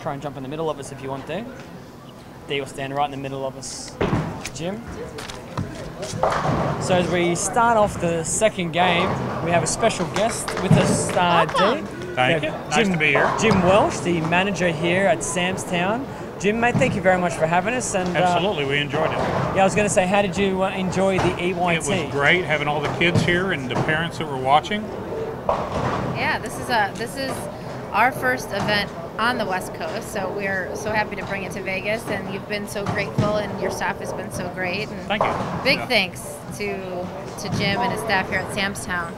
try and jump in the middle of us if you want to. Dee will stand right in the middle of us, Jim. So as we start off the second game, we have a special guest with us, Dee. Thank you. Nice to be here. Jim Welsh, the manager here at Samstown. Jim, mate, thank you very much for having us. And absolutely, we enjoyed it. Yeah, I was going to say, how did you enjoy the EYT? It was great having all the kids here and the parents that were watching. Yeah, this is our first event on the West Coast, so we're so happy to bring it to Vegas, and you've been so grateful, and your staff has been so great. And thank you. Big thanks to Jim and his staff here at Samstown.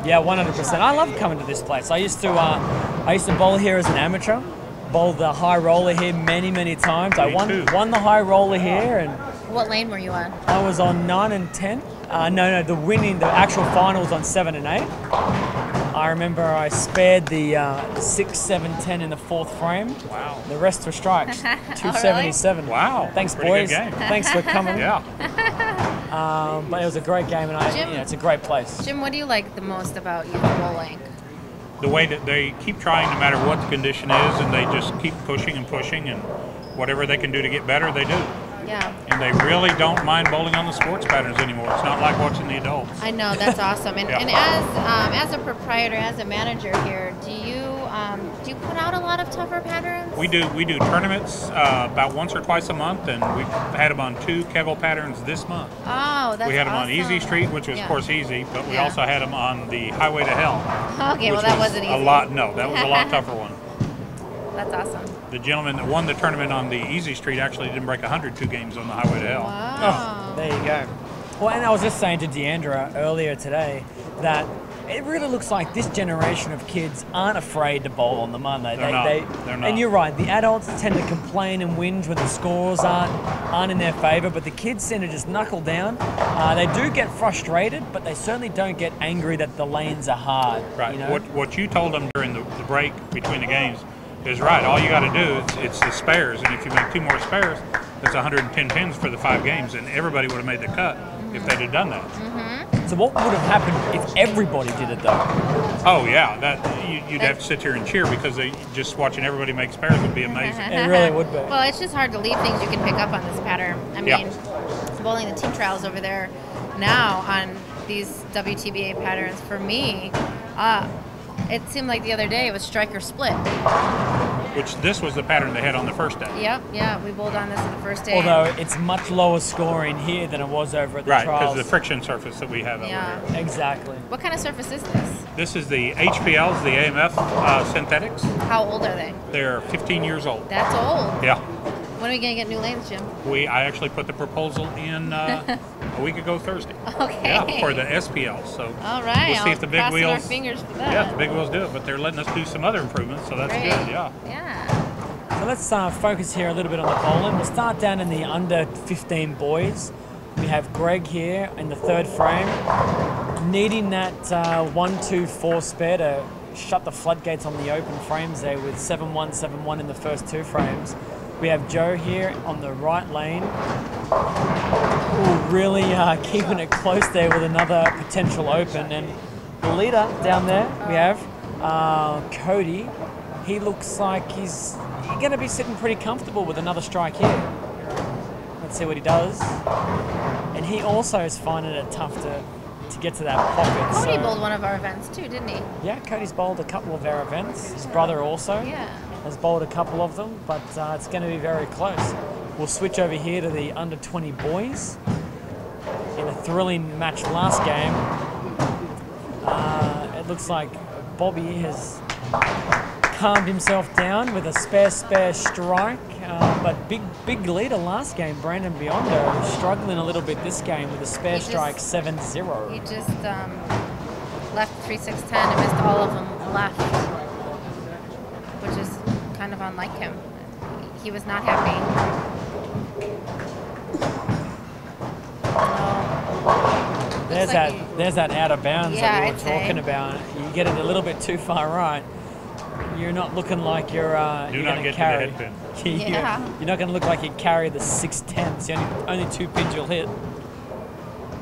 Yeah, 100%. I love coming to this place. I used to bowl here as an amateur. Bowled the high roller here many times. I won the high roller here. And what lane were you on? I was on 9 and 10. No, the actual final was on 7 and 8. I remember I spared the 6, 7, 10 in the fourth frame. Wow. The rest were strikes. 277. Really? Wow. Thanks, pretty boys. Good game. Thanks for coming. Yeah. But it was a great game, and it's a great place. Jim, what do you like the most about youth bowling? The way that they keep trying no matter what the condition is, and they just keep pushing and pushing, and whatever they can do to get better, they do. Yeah. And they really don't mind bowling on the sports patterns anymore. It's not like watching the adults. I know, that's awesome. And, yeah. and as a proprietor, as a manager here, do you put out a lot of tougher patterns? We do tournaments about once or twice a month, and we've had them on 2 Kegel patterns this month. Oh, that's We had them awesome. on Easy Street, which was of course easy, but we also had them on the Highway to Hell. Okay, well that wasn't easy. That was a lot tougher one. That's awesome. The gentleman that won the tournament on the Easy Street actually didn't break 102 games on the Highway to Hell. Wow. Oh, there you go. Well, and I was just saying to Deandra earlier today that it really looks like this generation of kids aren't afraid to bowl on the mud. They're not. And you're right, the adults tend to complain and whinge when the scores aren't in their favour, but the kids seem to just knuckle down. They do get frustrated, but they certainly don't get angry that the lanes are hard. Right. You know? What you told them during the break between the games is right. All you got to do it's the spares, and if you make 2 more spares, that's 110 pins for the 5 games, and everybody would have made the cut if they'd have done that. Mm-hmm. So what would have happened if everybody did it though? Oh yeah, you'd have to sit here and cheer because just watching everybody make spares would be amazing. It really would be. Well, it's just hard to leave things you can pick up on this pattern. I mean, bowling the team trials over there now on these WTBA patterns, for me, it seemed like the other day it was strike or split. Which this was the pattern they had on the first day. Yep, yeah, we bowled on this on the first day. Although it's much lower scoring here than it was over at the trials. Right, because of the friction surface that we have over here. Exactly. What kind of surface is this? This is the HPLs, the AMF synthetics. How old are they? They're 15 years old. That's old. Yeah. When are we going to get new lanes, Jim? I actually put the proposal in a week ago Thursday. Okay. Yeah, for the SPL. So all right. we'll see if the big crossing wheels. Our fingers for that. Yeah, if the big wheels do it, but they're letting us do some other improvements, so that's Great. good. Yeah. Yeah. So let's focus here a little bit on the bowling. We'll start down in the under 15 boys. We have Greg here in the 3rd frame, needing that 1-2-4 spare to shut the floodgates on the open frames there with 7-1, 7-1 in the first 2 frames. We have Joe here on the right lane. Ooh, really keeping it close there with another potential open. And the leader down there, we have Cody. He looks like he's going to be sitting pretty comfortable with another strike here. Let's see what he does. And he also is finding it tough to get to that pocket. Cody bowled one of our events too, didn't he? Yeah, Cody's bowled a couple of our events. His brother also. Yeah. Has bowled a couple of them, but it's going to be very close. We'll switch over here to the under 20 boys. In a thrilling match last game, it looks like Bobby has calmed himself down with a spare strike, but big leader last game, Brandon Biondo, struggling a little bit this game with a spare strike 7-0. He just left 3-6-10 and missed all of them left, which is kind of unlike him. He was not happy. There's that out of bounds that we were talking about. You get it a little bit too far right, you're not looking like you're going to carry. To the head pin. You're not going to look like you carry the 6-10. It's the only 2 pins you'll hit.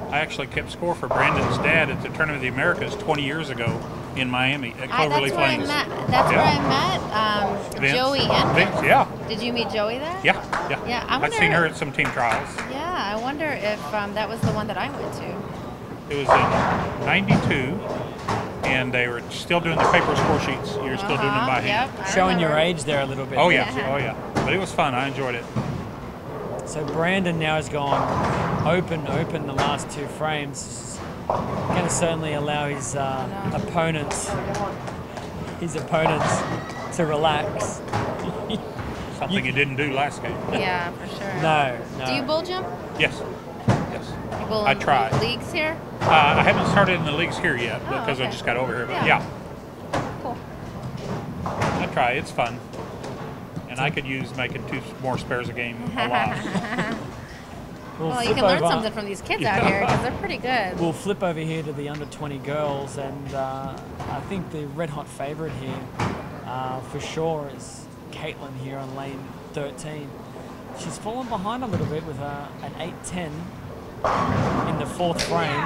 I actually kept score for Brandon's dad at the Tournament of the Americas 20 years ago in Miami at That's Cloverleaf where I Lanes. met. That's where I met Vince. Joey and Vince, Vince. yeah. Did you meet Joey there? Yeah. Yeah, I I've wonder- seen her at some team trials. Yeah, I wonder if that was the one that I went to. It was in '92, and they were still doing the paper score sheets. You're still doing them by hand. Yep, I Showing your remember. age there a little bit. Oh yeah. But it was fun. I enjoyed it. So Brandon now has gone open the last 2 frames. Going to certainly allow his opponents to relax. Something you didn't do last game. Yeah, for sure. No. Do you bull jump? Yes. You bull I in try. leagues here? I haven't started in the leagues here yet because I okay. just got over here. But Yeah. yeah, Cool. I try. It's fun. And I could use making 2 more spares a game a lot. Well, you can learn something from these kids out here because they're pretty good. We'll flip over here to the under 20 girls, and I think the red hot favourite here for sure is Caitlin here on lane 13. She's fallen behind a little bit with an 8:10 in the 4th frame,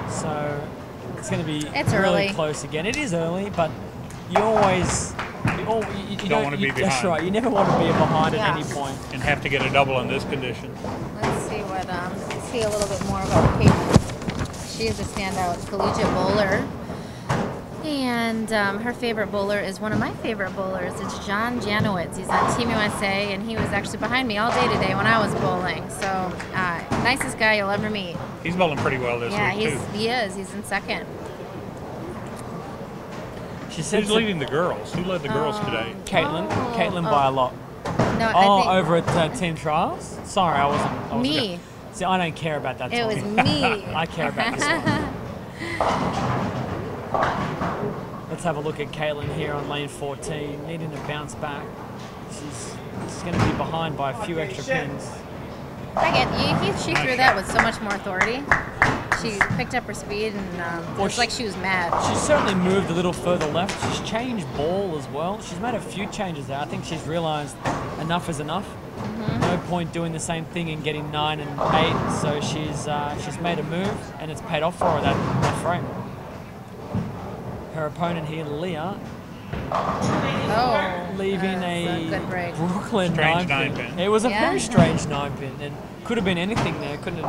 so it's going to be It's really early. close again. It is early, but you always you don't wanna be That's behind. right. You never want to be behind Yeah. at any point. And have to get a double in this condition. Let's see what see a little bit more about Caitlin. She is a standout collegiate bowler. And her favorite bowler is one of my favorite bowlers. It's John Janowitz. He's on Team USA, and he was actually behind me all day today when I was bowling. So, nicest guy you'll ever meet. He's bowling pretty well this Yeah, week, too. he is. He's in second. She said Who's leading the girls? Who led the girls today? Caitlin by a lot. No, Oh, I think over at Team Trials? Sorry, I wasn't Me. gonna- See, I don't care about that. it was Tommy. me. I care about this one. Let's have a look at Caitlin here on lane 14, needing to bounce back. She's going to be behind by a few extra pins. I get she threw that with so much more authority. She picked up her speed, and it was like she was mad. She's certainly moved a little further left. She's changed ball as well. She's made a few changes there. I think she's realised enough is enough. No point doing the same thing and getting 9 and 8. So she's made a move, and it's paid off for her that frame. Her opponent here, Leah, leaving that's a good break. Brooklyn Strange 9 pin. 9-pin. It was a Yeah. very strange 9 pin, and could have been anything there, couldn't it?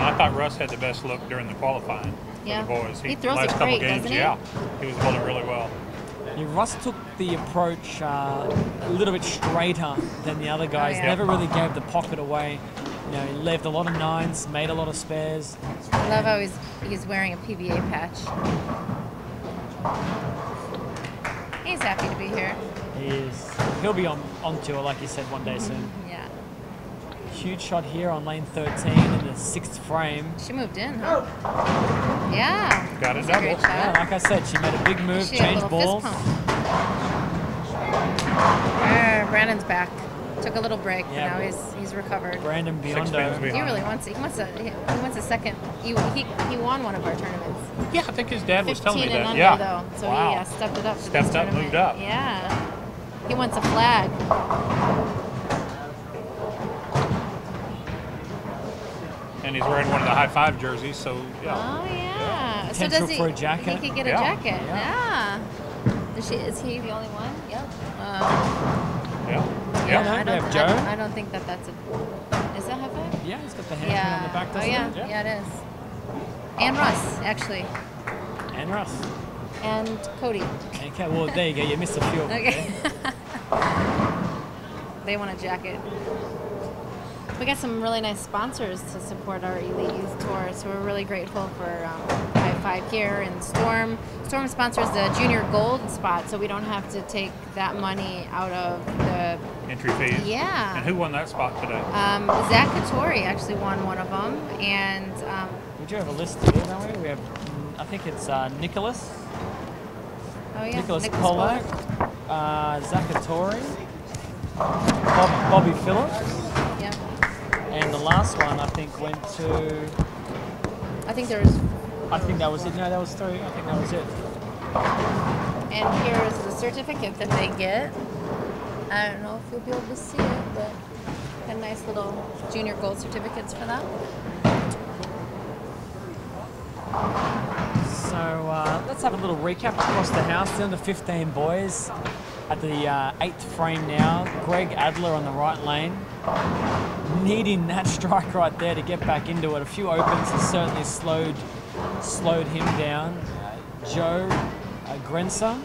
I thought Russ had the best look during the qualifying for Yeah. the boys. He throws last it couple great, games, doesn't he? yeah, he was bowling really well. Yeah, Russ took the approach a little bit straighter than the other guys. yeah. Never really gave the pocket away. You know, he left a lot of 9s, made a lot of spares. I love how he's wearing a PBA patch. He's happy to be here. He'll be on tour, like you said, one day soon. Yeah. Huge shot here on lane 13 in the 6th frame. She moved in, huh? Yeah. Got a That's a great double. Yeah, shot. like I said, she made a big move, She had a changed little balls. fist pump. Brandon's back. Took a little break, but Yeah. now he's recovered. Brandon 6 pins Biondo. behind. He really wants it. He wants a second. He won one of our tournaments. Yeah, I think his dad was 15 telling me and that. under Yeah. though, so Wow. he stepped it up. For Stepped this up, tournament. moved up. Yeah. He wants a flag. And he's wearing one of the high 5 jerseys, so yeah. Oh yeah. So Potential does for a jacket. He could get a Yeah. jacket. Yeah. Is he the only one? Yep. Yeah. Yeah, Yeah. no, we have Joe. I don't think that's a. Is that high five? Yeah, he's got the hand Yeah. on the back, Oh doesn't yeah. he? Yeah, it is. And Russ, actually, And Russ. and Cody. Okay, well, there you go. You missed a few of them. Okay. there. They want a jacket. We got some really nice sponsors to support our Elite Youth Tour, so we're really grateful for High Five Gear and Storm. Storm sponsors the Junior Gold spot, so we don't have to take that money out of the. Entry fees. Yeah. And who won that spot today? Zach Katori actually won one of them, and We do have a list here, don't we? We have, I think it's Nicholas. oh yeah, Nicholas Nicholas Pollack, Zakatori, Bobby Phillips, Yep. and the last one I think went to. I think there was. I think that was it. No, that was 3. I think that was it. And here's the certificate that they get. I don't know if you'll be able to see it, but got nice little junior gold certificates for that. So let's have a little recap across the house. The under 15 boys at the 8th frame now. Greg Adler on the right lane, needing that strike right there to get back into it. A few opens has certainly slowed him down. Joe Grenzer.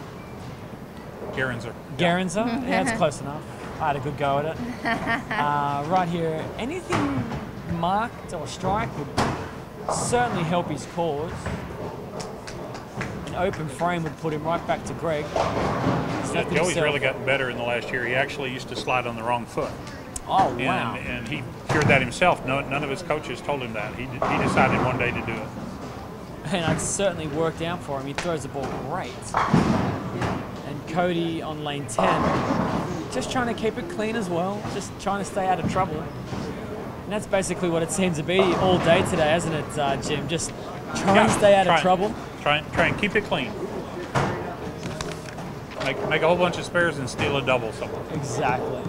Gerenzer. Gerenzer, yeah, it's close enough. I had a good go at it. Right here, anything marked or strike would certainly help his cause. An open frame would put him right back to Greg. Yeah, Joey's really gotten better in the last year. He actually used to slide on the wrong foot. Oh, wow. And he cured that himself. None of his coaches told him that. He decided one day to do it. And it's certainly worked out for him. He throws the ball great. And Cody on lane 10, just trying to keep it clean as well, just trying to stay out of trouble. And that's basically what it seems to be all day today, hasn't it, Jim? Just trying to stay out of trouble. Try and keep it clean. Make a whole bunch of spares and steal a double somewhere. Exactly.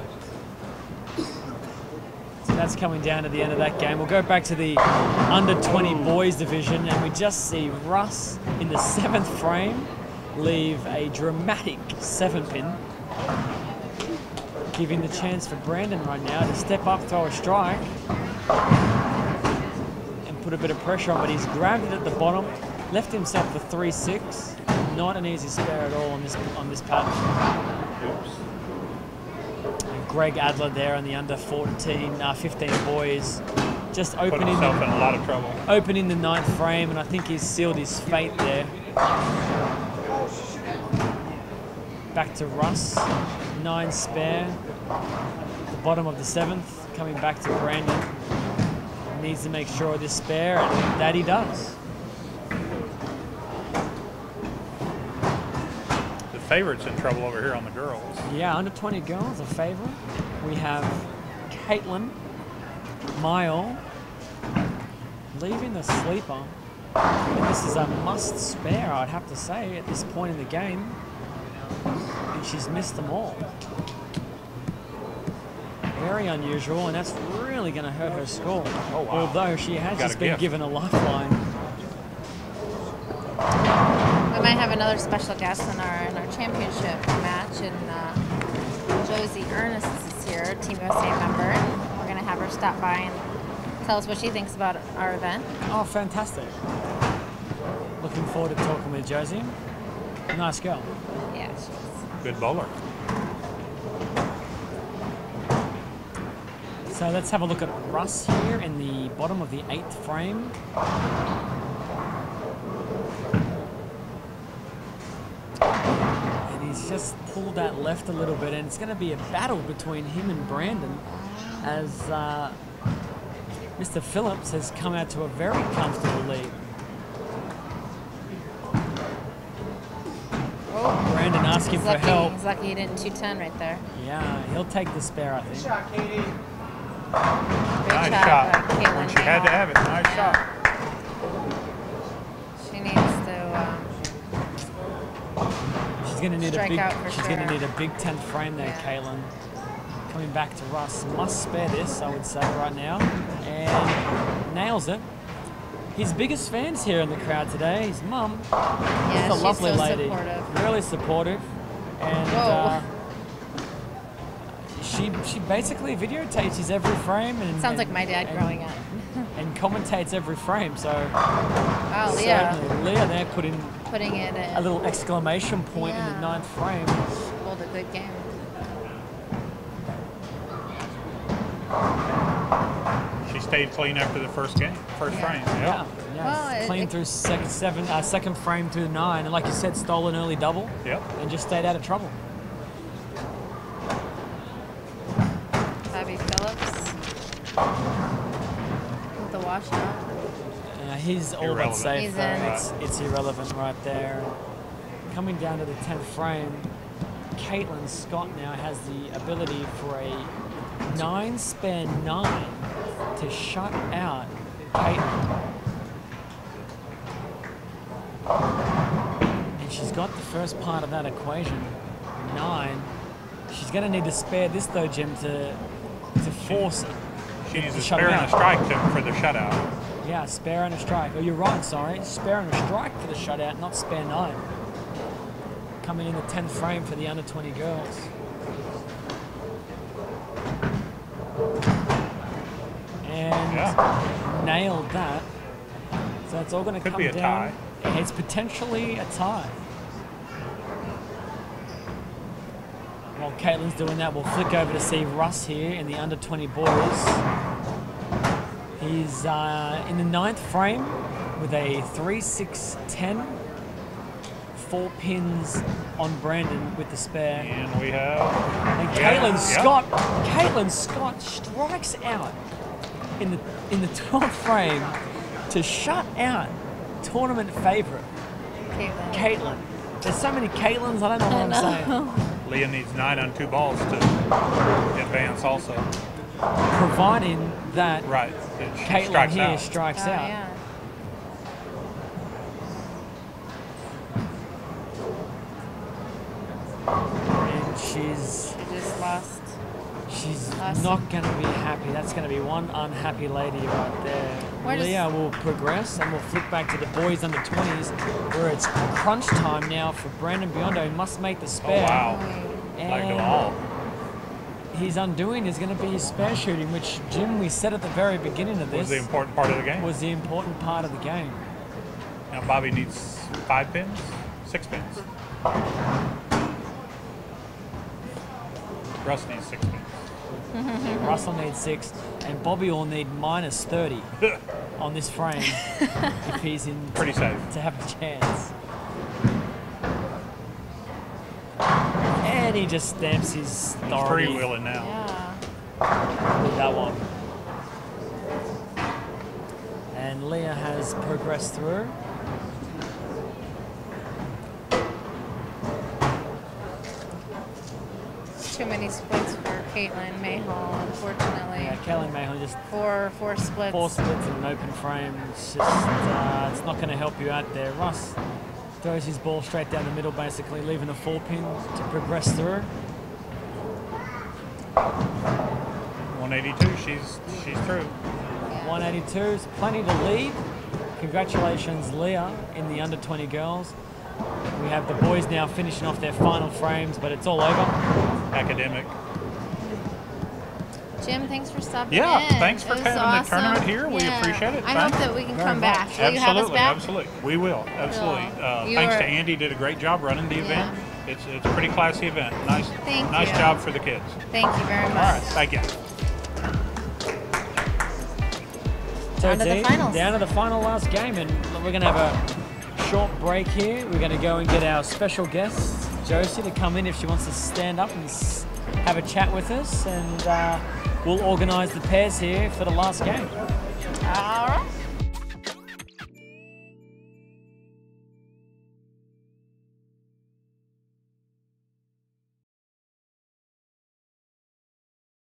So that's coming down to the end of that game. We'll go back to the under 20 boys division, and we just see Russ in the 7th frame leave a dramatic 7-pin, giving the chance for Brandon right now to step up, throw a strike, and put a bit of pressure on, but he's grabbed it at the bottom, left himself the 3-6. Not an easy spare at all on this pattern. Oops. And Greg Adler there on the under 15 boys, just Put opening himself in a lot of trouble. Opening the 9th frame, and I think he's sealed his fate there. Back to Russ, 9 spare. The bottom of the 7th, coming back to Brandon. Needs to make sure of this spare, and that he does. The favorite's in trouble over here on the girls. Yeah, under 20 girls, a favorite. We have Caitlin Mile leaving the sleeper. And this is a must spare, I'd have to say, at this point in the game. And she's missed them all. Very unusual, and that's really going to hurt her score. Oh, wow. Although she has just been given a lifeline. We might have another special guest in our championship match, and Josie Ernest is here, Team USA member. We're going to have her stop by and tell us what she thinks about our event. Oh, fantastic. Looking forward to talking with Josie. Nice girl. Yeah, she is. Good bowler. So let's have a look at Russ here in the bottom of the 8th frame. And he's just pulled that left a little bit, and it's going to be a battle between him and Brandon as Mr. Phillips has come out to a very comfortable lead. Brandon asking for help. He's lucky he didn't 210 right there. Yeah, he'll take the spare, I think. Great Nice shot, shot. Caitlin When she had to have it. Nice Yeah. shot. She needs to She's going to need a strike big. out for She's going to sure. need a big 10th frame there, Yeah. Caitlin. Coming back to Russ, must spare this, I would say, right now, and nails it. His biggest fans here in the crowd today. His mum, Yeah, a she's lovely so lady, supportive. really supportive, and Whoa. she basically videotapes his every frame and Sounds like my dad growing up. and commentates every frame. So Wow, Leah certainly Leah there putting putting it a in. little exclamation point in Yeah. the 9th frame. Hold a good game. She stayed clean after the first frame. Yeah, Well, clean it- through second frame through 9, and like you said, stole an early double. Yep. And just stayed out of trouble. Bobby Phillips with the washout. He's all but Irrelevant. safe. He's Though. in. It's irrelevant right there. Coming down to the 10th frame, Caitlin Scott now has the ability for a 9 spare 9 to shut out Caitlin. And she's got the first part of that equation, 9. She's going to need to spare this though, Jim, to force it. She needs To a shut spare him and a out. strike for the shutout. Yeah, spare and a strike. Oh, you're right, sorry. Spare and a strike for the shutout, not spare 9. Coming in the 10th frame for the under 20 girls. And nailed that. So it's all going to come be a down. tie. It's potentially a tie. While Caitlin's doing that, we'll flick over to see Russ here in the under 20 boys. He's in the 9th frame with a 3-6-10. 4 pins on Brandon with the spare. And we have... And Caitlin Scott strikes out in the 12th frame to shut out tournament favorite Caitlin. There's so many Caitlins, I don't know what I'm saying. Leah needs 9 on 2 balls to advance also. Providing that Caitlin here out. strikes out. Yeah. And she's She just lost. She's Awesome. not going to be happy. That's going to be one unhappy lady right there. Leah will progress, and we'll flick back to the boys under 20s, where it's crunch time now for Brandon Biondo. He must make the Oh, spare. wow. And Like them all. his undoing is going to be his spare shooting, which, Jim, we said at the very beginning of this, Was the important part of the game. was the important part of the game. Now Bobby needs 5 pins? 6 pins. Russ needs 6 pins. Russell needs 6, and Bobby will need minus 30 on this frame if he's in Pretty safe. to have a chance. And he just stamps his He's authority freewheeling now. Yeah. with that one. And Leah has progressed through. Too many splits for Caitlin Mayhall, unfortunately. Yeah, Caitlin Mayhall just Four splits. 4 splits in an open frame. It's just it's not going to help you out there. Russ throws his ball straight down the middle, basically leaving a 4 pin to progress through. 182, she's through. 182 is plenty to lead. Congratulations, Leah, in the under 20 girls. We have the boys now finishing off their final frames, but it's all over. Academic. Jim, thanks for stopping Yeah, in. thanks for It was having awesome. the tournament here. We appreciate it. I hope Thanks. that we can Very come much. back. Will you have us Absolutely, back? absolutely. We will, absolutely. Cool. You Thanks were- to Andy, did a great job running the event. It's a pretty classy event. Nice Thank you. job for the kids. Thank you very much. All right, thank you. So Down to the Dee, finals. down to the final last game, and we're going to have a short break here. We're going to go and get our special guest, Josie, to come in if she wants to stand up and have a chat with us, and we'll organise the pairs here for the last game. All right.